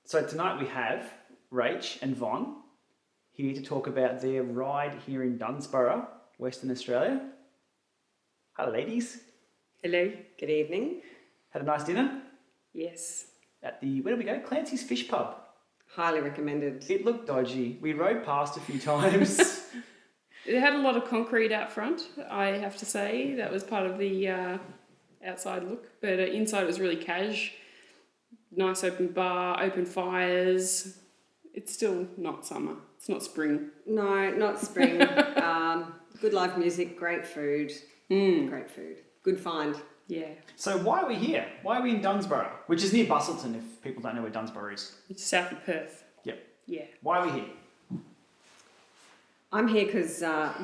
So tonight we have Rach and Von here to talk about their ride here in Dunsborough, Western Australia. Hello, ladies. Hello. Good evening. Had a nice dinner? Yes. At the, where did we go? Clancy's Fish Pub. Highly recommended. It looked dodgy. We rode past a few times. It had a lot of concrete out front, I have to say. That was part of the outside look. But inside it was really cash. Nice open bar, open fires. It's still not summer. It's not spring. No, not spring. Good live music, great food. Great food. Good find. Yeah. So why are we here? Why are we in Dunsborough? Which is near Bustleton, if people don't know where Dunsborough is. It's south of Perth. Yep. Yeah. Why are we here? I'm here because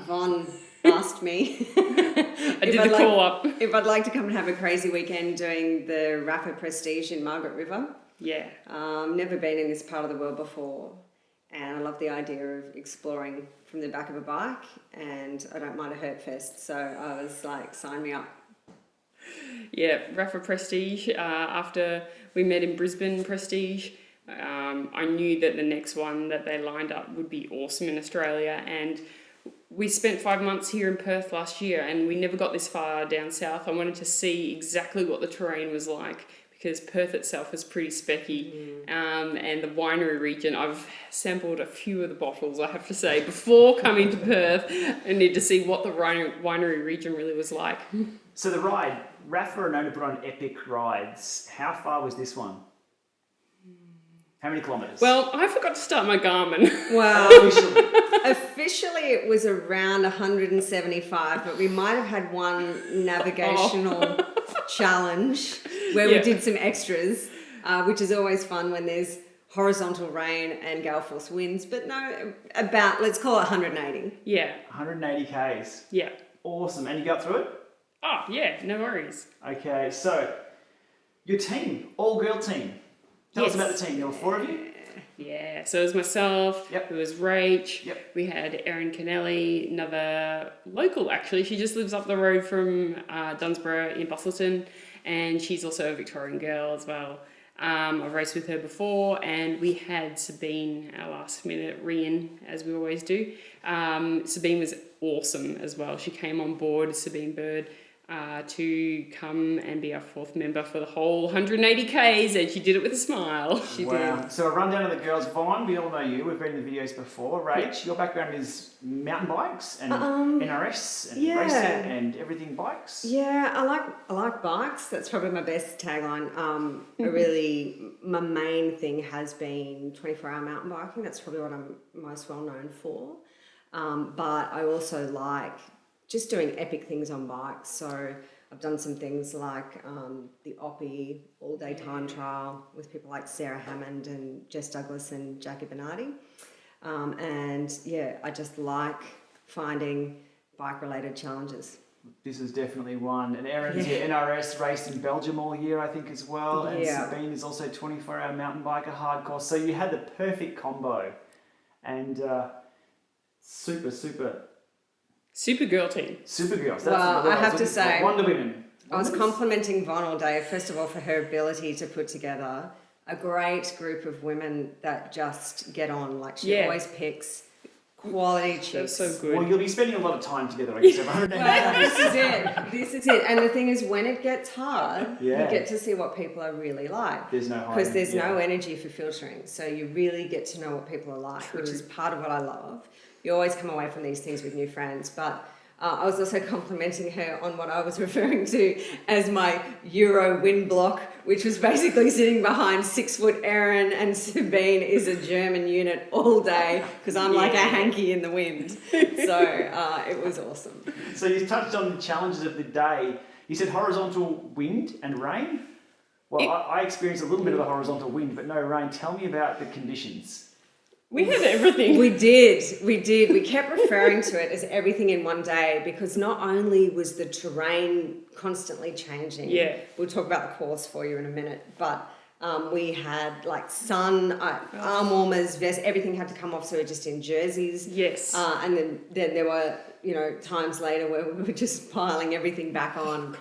Von asked me I did the call up. if I'd like to come and have a crazy weekend doing the Rapha Prestige in Margaret River. Yeah. Never been in this part of the world before, and I love the idea of exploring from the back of a bike, and I don't mind a hurt fest, so I was like, sign me up. Yeah, Rapha Prestige. After we met in Brisbane Prestige, I knew that the next one that they lined up would be awesome in Australia. And we spent 5 months here in Perth last year, and we never got this far down south. I wanted to see exactly what the terrain was like, because Perth itself is pretty specky. And the winery region, I've sampled a few of the bottles, I have to say, before coming to Perth. I need to see what the winery region really was like. So the ride, Rapha are known to put on epic rides. How far was this one? How many kilometres? Well, I forgot to start my Garmin. Well, officially it was around 175, but we might have had one navigational challenge where we did some extras, which is always fun when there's horizontal rain and gale force winds. But no, about, let's call it 180. Yeah. 180 Ks. Yeah. Awesome. And you got through it? Oh, yeah, no worries. Okay, so your team, all-girl team. Tell us about the team. There were 4 of you? Yeah, so it was myself, Yep. it was Rach, Yep. we had Erin Kennelly, another local actually. She just lives up the road from Dunsborough in Bustleton, and she's also a Victorian girl as well. I've raced with her before, and we had Sabine, our last minute re-in, as we always do. Sabine was awesome as well. She came on board, Sabine Bird, to come and be our 4th member for the whole 180 Ks, and she did it with a smile. She Wow. did. So a rundown of the girls. Vaughn, we all know you. We've been in the videos before. Rach, your background is mountain bikes and NRS and racing and everything bikes. Yeah, I like bikes. That's probably my best tagline. My main thing has been 24-hour mountain biking. That's probably what I'm most well known for. But I also like just doing epic things on bikes. So I've done some things like the Oppie all-day time trial with people like Sarah Hammond and Jess Douglas and Jackie Bernardi. And yeah, I just like finding bike-related challenges. This is definitely one. And Erin's your NRS raced in Belgium all year, I think, as well. And Sabine is also 24-hour mountain biker, hardcore. So you had the perfect combo. And Super girl team. Supergirls. That's Well, I have to say, Wonder Women. I was complimenting Von all day, first of all, for her ability to put together a great group of women that just get on. Like, she always picks quality chicks. That's so good. Well, you'll be spending a lot of time together, I guess. Well, this is it. This is it. And the thing is, when it gets hard, you get to see what people are really like. There's no hiding. Because there's no energy for filtering. So you really get to know what people are like, which is part of what I love. You always come away from these things with new friends. But I was also complimenting her on what I was referring to as my Euro wind block, which was basically sitting behind 6-foot Erin, and Sabine is a German unit all day because I'm like a hanky in the wind. So it was awesome. So you touched on the challenges of the day. You said horizontal wind and rain. Well, I experienced a little bit of the horizontal wind, but no rain. Tell me about the conditions. We had everything. We did. We kept referring to it as everything in one day because not only was the terrain constantly changing. Yeah. We'll talk about the course for you in a minute, but we had like sun, arm warmers, vests, everything had to come off, so we were just in jerseys. Yes. And then there were, times later where we were just piling everything back on.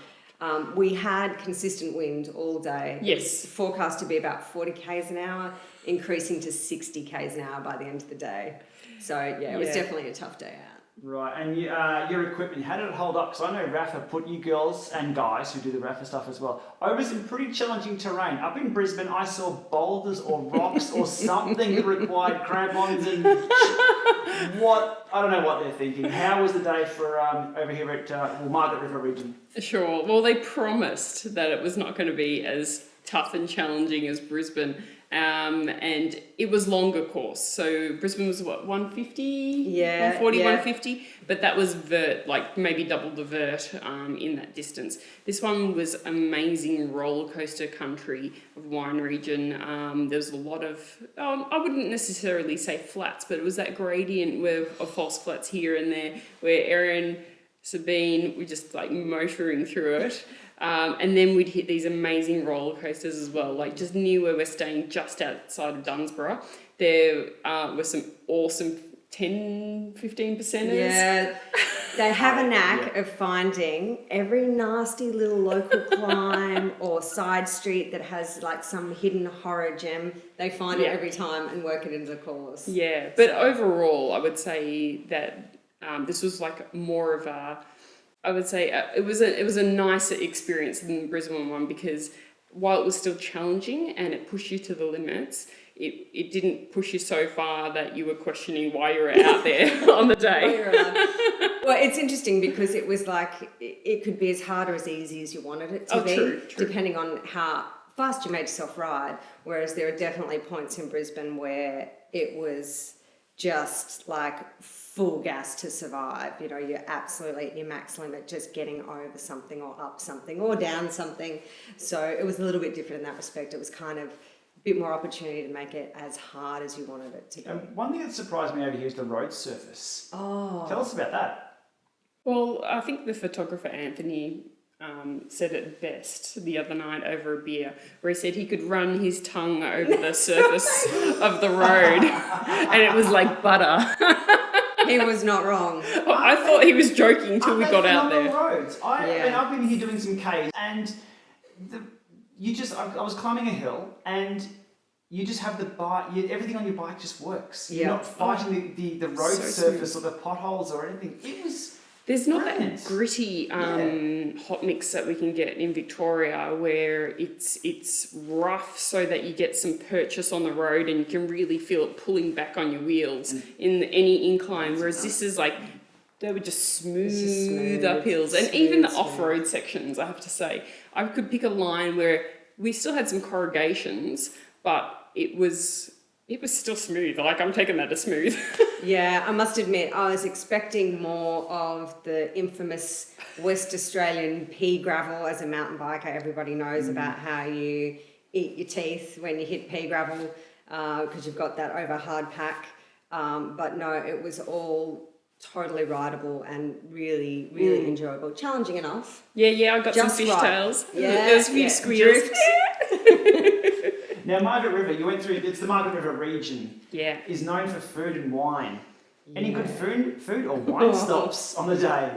We had consistent wind all day. Yes. Forecast to be about 40 k's an hour, increasing to 60 k's an hour by the end of the day. So it was definitely a tough day out. Right, and your equipment, how did it hold up? Because I know Rapha put you girls and guys who do the Rapha stuff as well over some pretty challenging terrain. Up in Brisbane, I saw boulders or rocks or something that required crampons and I don't know what they're thinking. How was the day for over here at Margaret River region? Sure. Well, they promised that it was not going to be as tough and challenging as Brisbane. And it was longer course. So Brisbane was 150? Yeah. 140, 150. But that was vert, like maybe double the vert in that distance. This one was amazing roller coaster country of wine region. There was a lot of, I wouldn't necessarily say flats, but it was that gradient of false flats here and there where Erin, Sabine, were just like motoring through it. And then we'd hit these amazing roller coasters as well, like just near where we're staying, just outside of Dunsborough. There were some awesome 10, 15%ers. Yeah, they have a knack of finding every nasty little local climb or side street that has like some hidden horror gem. They find it every time and work it into the course. Yeah, but overall, I would say that this was like more of a... I would say it was a nicer experience than the Brisbane one because while it was still challenging and it pushed you to the limits, it didn't push you so far that you were questioning why you were out there on the day. Well, it's interesting because it was like it could be as hard or as easy as you wanted it to be, true. Depending on how fast you made yourself ride. Whereas there are definitely points in Brisbane where it was just like full gas to survive. You know, you're absolutely at your max limit, just getting over something or up something or down something. So it was a little bit different in that respect. It was kind of a bit more opportunity to make it as hard as you wanted it to be. One thing that surprised me over here is the road surface. Oh. Tell us about that. Well, I think the photographer Anthony said it best the other night over a beer, where he said he could run his tongue over the surface of the road and it was like butter. He was not wrong. I thought he was joking till we got out there. Roads. And I've been here doing some Ks, and I was climbing a hill, and you just have the bike. Everything on your bike just works. You're not fighting the road surface or the potholes or anything. It was. There's not that gritty hot mix that we can get in Victoria where it's rough so that you get some purchase on the road and you can really feel it pulling back on your wheels in any incline, whereas this is like they were just smooth uphills. And even the off-road sections, I have to say, I could pick a line where we still had some corrugations, but it was still smooth. Like, I'm taking that as smooth. Yeah, I must admit, I was expecting more of the infamous West Australian pea gravel. As a mountain biker, everybody knows about how you eat your teeth when you hit pea gravel because you've got that over hard pack. But no, it was all totally rideable and really, really enjoyable. Challenging enough. Yeah, I got Just some fishtails. Yeah, there was a few squeals. Now, Margaret River, you went through, it's the Margaret River region. Yeah. Is known for food and wine. Any good food or wine stops on the day?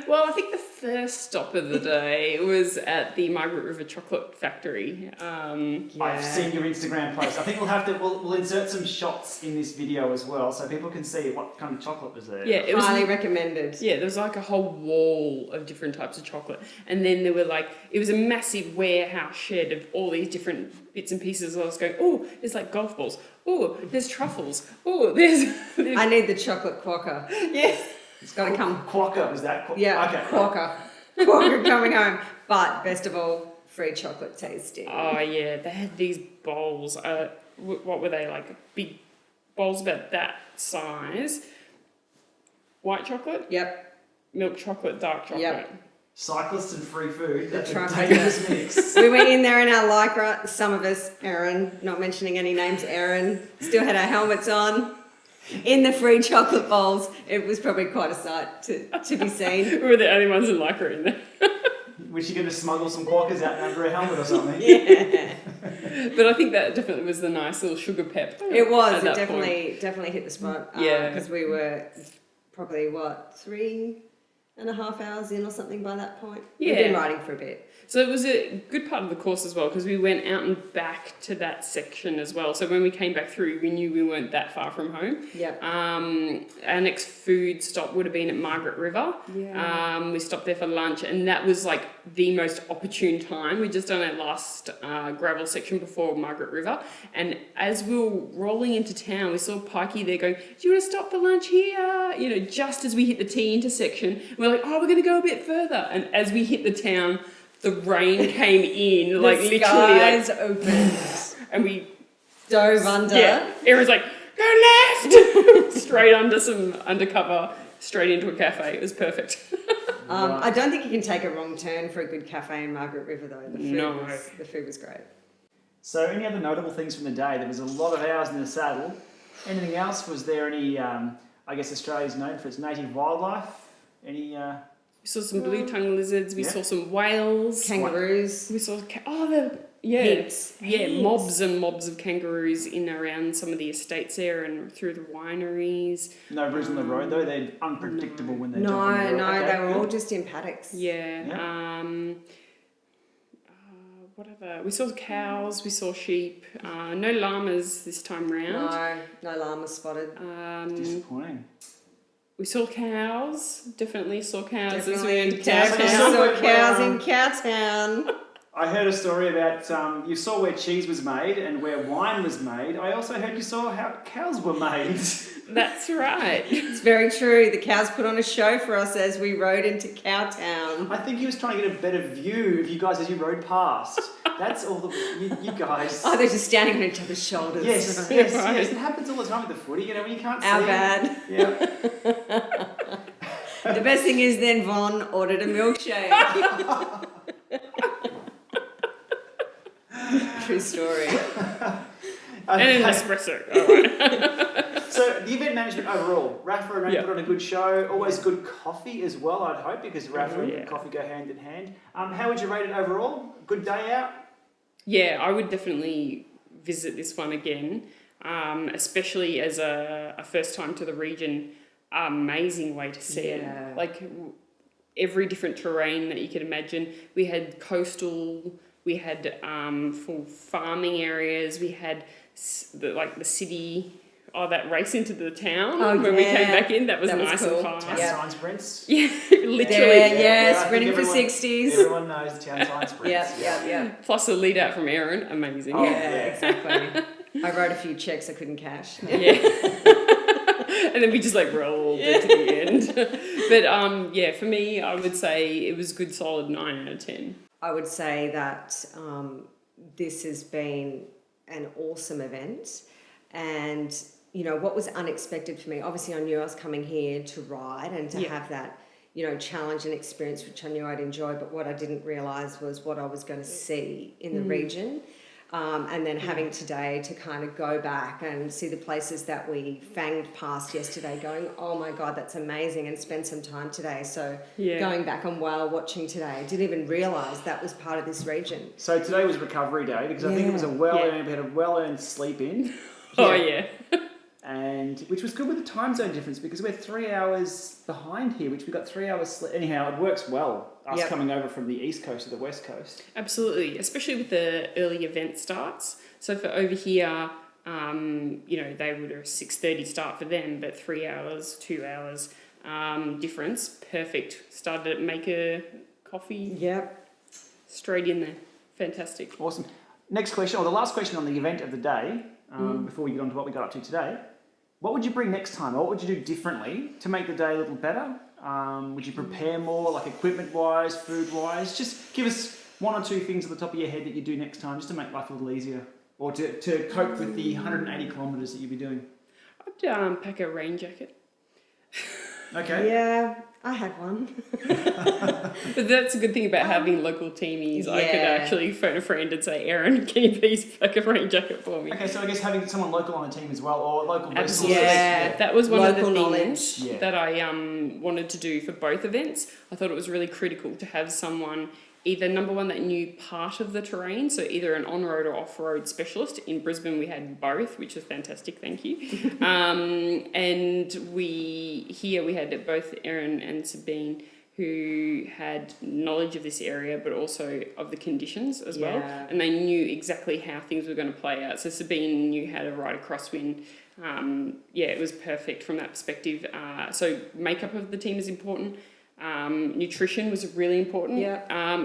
Well, I think the first stop of the day was at the Margaret River Chocolate Factory. I've seen your Instagram post. I think we'll insert some shots in this video as well so people can see what kind of chocolate was there. Yeah, it was highly recommended. Yeah, there was like a whole wall of different types of chocolate. And then there were it was a massive warehouse shed of all these different bits and pieces. I was going, oh, there's like golf balls. Oh, there's truffles. Oh, there's... I need the chocolate quokka. Yes. It's got to come. Quokka, was that? Yeah, okay. Quokka. Quokka coming home. But best of all, free chocolate tasting. Oh, yeah. They had these bowls. What were they? Like big bowls about that size. White chocolate? Yep. Milk chocolate, dark chocolate. Yep. Cyclists and free food. That's a trifecta. dangerous mix. We went in there in our Lycra. Some of us, Erin, not mentioning any names, Erin, still had our helmets on. In the free chocolate bowls, it was probably quite a sight to be seen. We were the only ones in Lycra in there. Was she going to smuggle some quokkas out under a helmet or something? Yeah. But I think that definitely was the nice little sugar pep. It was. It definitely hit the spot. Yeah. Because we were probably, 3 2.5 hours in or something by that point. Yeah. We've been riding for a bit. So it was a good part of the course as well, because we went out and back to that section as well. So when we came back through, we knew we weren't that far from home. Yep. Our next food stop would have been at Margaret River. Yeah. We stopped there for lunch, and that was like the most opportune time. We'd just done our last gravel section before Margaret River, and as we were rolling into town, we saw Pikey there going, "Do you want to stop for lunch here?" You know, just as we hit the T intersection, we're like, "Oh, we're going to go a bit further." And as we hit the town, the rain came in, like the literally, skies opened, and we dove under. Yeah, everyone's like, "Go left!" Straight under some undercover, straight into a cafe. It was perfect. I don't think you can take a wrong turn for a good cafe in Margaret River, though. The food was great. So, any other notable things from the day? There was a lot of hours in the saddle. Anything else? Was there any? I guess Australia's known for its native wildlife. Any? We saw some blue-tongued lizards. We saw some whales. Kangaroos. We saw Heaps. mobs and mobs of kangaroos in around some of the estates there and through the wineries. No roos on the road though. They're unpredictable when they jump No, on the road. Okay, they were all good. just in paddocks. Yeah. Whatever. We saw cows. We saw sheep. No llamas this time round. No llamas spotted. Disappointing. We saw cows. Definitely saw cows as we Definitely went to cows. Cowtown. Saw cows in Cowtown. I heard a story about you saw where cheese was made and where wine was made. I also heard you saw how cows were made. That's right. It's very true. The cows put on a show for us as we rode into Cowtown. I think he was trying to get a better view of you guys as you rode past. That's all you guys. Oh, they're just standing on each other's shoulders. Yes, Right. yes. It happens all the time with the footy, when you can't see. Our bad. Yeah. The best thing is then Von ordered a milkshake. True story. And an espresso. All right. So the event management overall, Rapha and Rach put on a good show. Always good coffee as well, I'd hope, because Rapha and coffee go hand in hand. How would you rate it overall? Good day out? Yeah, I would definitely visit this one again, especially as a first time to the region. Amazing way to see it. Like every different terrain that you could imagine. We had coastal, we had full farming areas, we had the city. Oh, that race into the town when we came back in, that was nice cool. and fast. Town Science Sprints? Yeah, literally. Sprinting for 60s. Everyone knows Town Science Sprints. Yeah. Plus a lead out from Aaron, amazing. Oh, Exactly. I wrote a few checks I couldn't cash. Yeah. And then we just rolled into the end. But for me, I would say it was a good solid 9 out of 10. I would say that this has been an awesome event, and what was unexpected for me, obviously I knew I was coming here to ride and to have that challenge and experience, which I knew I'd enjoy, but what I didn't realise was what I was going to see in the region. And then having today to kind of go back and see the places that we fanged past yesterday, going, oh my God, that's amazing, and spend some time today. So going back and whale watching today, I didn't even realise that was part of this region. So today was recovery day, because I think it was we had a well-earned sleep in. Oh, yeah. And which was good with the time zone difference, because we're 3 hours behind here, which we got 3 hours sleep. Anyhow, it works well, us coming over from the east coast to the west coast. Absolutely, especially with the early event starts. So for over here, they would have 6:30 start for them, but 3 hours, 2 hours difference. Perfect. Started at Maker Coffee. Yep. Straight in there. Fantastic. Awesome. Next question, or the last question on the event of the day, before we get on to what we got up to today. What would you bring next time? Or what would you do differently to make the day a little better? Would you prepare more, like equipment-wise, food-wise? Just give us 1 or 2 things at the top of your head that you do next time, just to make life a little easier, or to cope with the 180 kilometres that you'll be doing. I'd pack a rain jacket. Okay. Yeah, I had one. But that's a good thing about having local teamies. I could actually phone a friend and say, Aaron, can you please pack a rain jacket for me? Okay, so I guess having someone local on the team as well, or local resources. Absolutely. Yeah, that was one Local of the knowledge. things that I wanted to do for both events. I thought it was really critical to have someone, either number one, that knew part of the terrain, so either an on-road or off-road specialist. In Brisbane we had both, which was fantastic, thank you. And we had both Erin and Sabine who had knowledge of this area, but also of the conditions as well. Yeah. And they knew exactly how things were going to play out. So Sabine knew how to ride a crosswind. It was perfect from that perspective. So makeup of the team is important. Nutrition was really important. Yeah.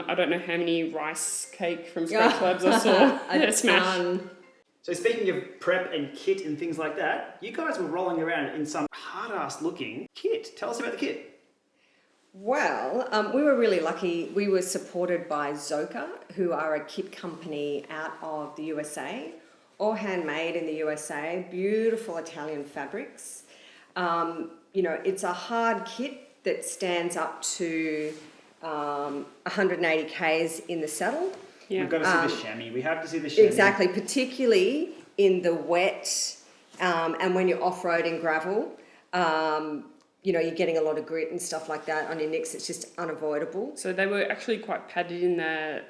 I don't know how many rice cake from Scratch Labs I saw. A Smash. ton. So speaking of prep and kit and things like that, you guys were rolling around in some hard-ass looking kit. Tell us about the kit. Well, we were really lucky. We were supported by Zoka, who are a kit company out of the USA, all handmade in the USA, beautiful Italian fabrics. It's a hard kit that stands up to 180 Ks in the saddle. Yeah. We've got to see the chamois. We have to see the chamois. Exactly, particularly in the wet and when you're off-roading gravel. You're getting a lot of grit and stuff like that on your nicks. It's just unavoidable. So they were actually quite padded in the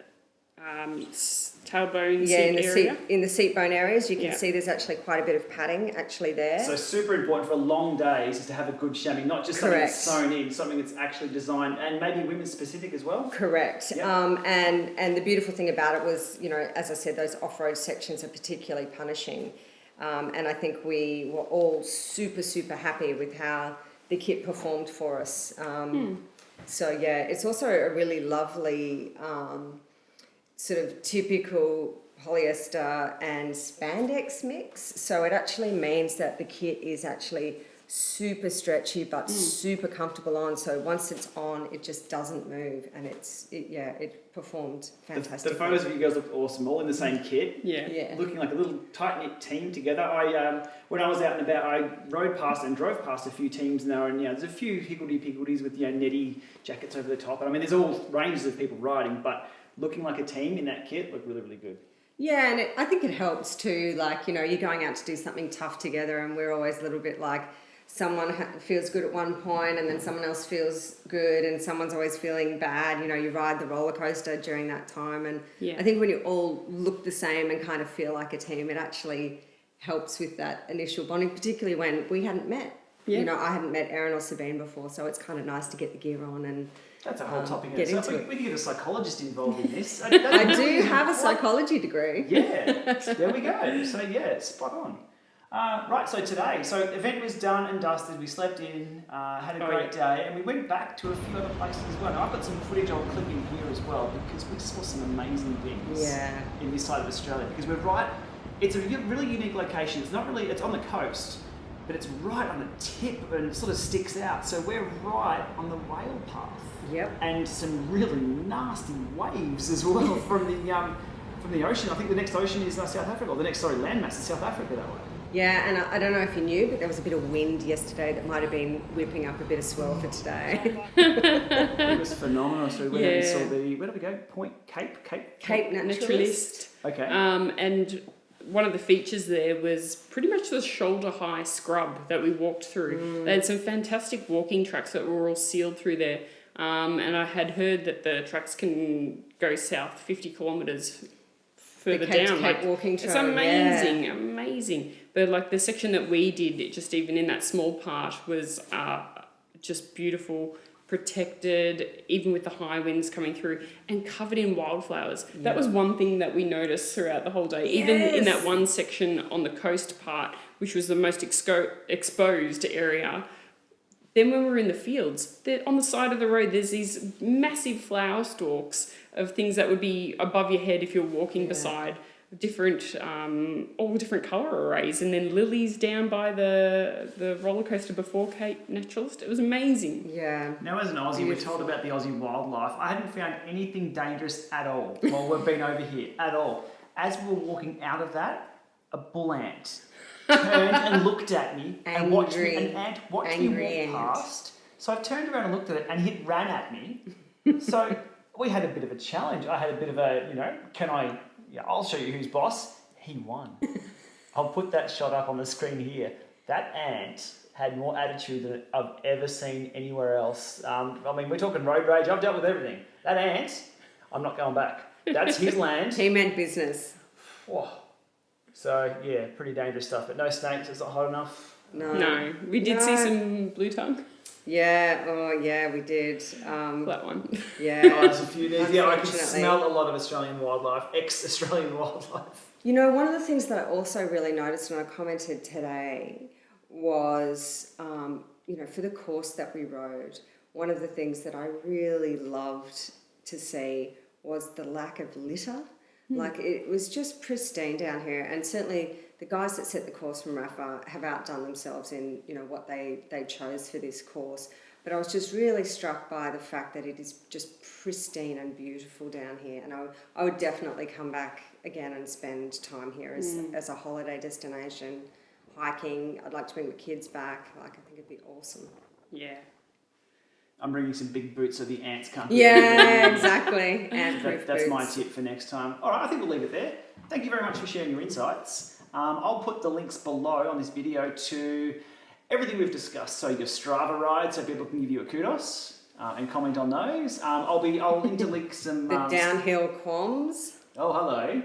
tailbone seat in the area. In the seat bone areas, you can see there's actually quite a bit of padding actually there. So super important for long days is to have a good chamois, not just something that's sewn in, something that's actually designed, and maybe women specific as well. Correct. Yep. And the beautiful thing about it was, as I said, those off-road sections are particularly punishing. And I think we were all super, super happy with how the kit performed for us. So yeah, it's also a really lovely sort of typical polyester and spandex mix. So it actually means that the kit is actually super stretchy but super comfortable on. So once it's on, it just doesn't move, and it performed fantastic. The photos of you guys look awesome, all in the same kit. Yeah. Looking like a little tight-knit team together. When I was out and about, I rode past and drove past a few teams now, and there's a few higgledy-piggledies with netty jackets over the top. And I mean, there's all ranges of people riding, but looking like a team in that kit looked really, really good. Yeah, and I think it helps too. Like, you're going out to do something tough together, and we're always a little bit like, someone feels good at one point and then someone else feels good and someone's always feeling bad. You ride the roller coaster during that time. And I think when you all look the same and kind of feel like a team, it actually helps with that initial bonding, particularly when we hadn't met. Yeah. I hadn't met Erin or Sabine before, so it's kind of nice to get the gear on and That's a whole topic in get itself. into it. We can get a psychologist involved in this. I do have a psychology degree. Yeah, there we go. So yeah, spot on. Right, so today, event was done and dusted, we slept in, had a great day, and we went back to a few other places as well. Now, I've got some footage I'll clip in here as well, because we saw some amazing things in this side of Australia, because it's a really unique location. It's on the coast, but it's right on the tip and it sort of sticks out. So we're right on the rail path. Yep. And some really nasty waves as well from the ocean. I think the next ocean is South Africa, or the next landmass is South Africa that way. Yeah, and I don't know if you knew, but there was a bit of wind yesterday that might have been whipping up a bit of swell for today. It was phenomenal. So we went out and saw where did we go? Cape Naturalist. Okay. And one of the features there was pretty much the shoulder-high scrub that we walked through. They had some fantastic walking tracks that were all sealed through there. And I had heard that the tracks can go south 50 kilometres further down. Cape walking trail. It's amazing. But the section that we did, just even in that small part, was just beautiful, protected, even with the high winds coming through, and covered in wildflowers. Yeah. That was one thing that we noticed throughout the whole day. Even in that one section on the coast part, which was the most exposed area. Then when we were in the fields, on the side of the road, there's these massive flower stalks of things that would be above your head if you're walking beside different, all different colour arrays, and then lilies down by the roller coaster before Cape Naturalist. It was amazing. Yeah. Now, as an Aussie, we're told about the Aussie wildlife. I hadn't found anything dangerous at all while we've been over here, at all. As we were walking out of that, a bull ant turned and looked at me and watched me. An ant watched me walk past. So I turned around and looked at it, and it ran at me. So we had a bit of a challenge. I had a bit of a, I'll show you who's boss. He won. I'll put that shot up on the screen here. That ant had more attitude than I've ever seen anywhere else. We're talking road rage. I've dealt with everything. That ant, I'm not going back. That's his land. He meant business. Whoa. So, yeah, pretty dangerous stuff. But no snakes, it's not hot enough. No, we did see some blue tongue. Yeah, oh yeah, we did. That one. Yeah. Oh, there's a few there. Yeah, I can Unfortunately. smell a lot of Australian wildlife, ex-Australian wildlife. You know, one of the things that I also really noticed, and I commented today, was, for the course that we rode, one of the things that I really loved to see was the lack of litter. Like, it was just pristine down here, and certainly the guys that set the course from Rapha have outdone themselves in, what they chose for this course. But I was just really struck by the fact that it is just pristine and beautiful down here, and I would definitely come back again and spend time here as a holiday destination, hiking. I'd like to bring the kids back. Like, I think it'd be awesome. Yeah. I'm bringing some big boots so the ants can't. Yeah, exactly. Ant-proof That's boots. my tip for next time. All right, I think we'll leave it there. Thank you very much for sharing your insights. I'll put the links below on this video to everything we've discussed. So your Strava rides, so people can give you a kudos and comment on those. I'll interlink some... The downhill qualms. Oh, hello.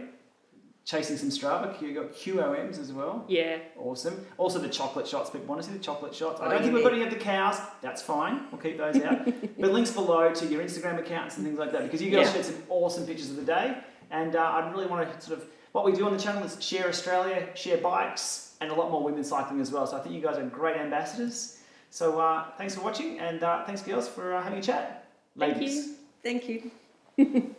Chasing some Strava. You got QOMs as well. Yeah. Awesome. Also the chocolate shots. People want to see the chocolate shots. I Oh, don't think you we've got mean- any of the cows. That's fine. We'll keep those out. But links below to your Instagram accounts and things like that, because you guys shared some awesome pictures of the day. And I really want to sort of... What we do on the channel is share Australia, share bikes, and a lot more women cycling as well. So I think you guys are great ambassadors. So thanks for watching, and thanks, girls, for having a chat. Thank Ladies. you. Thank you.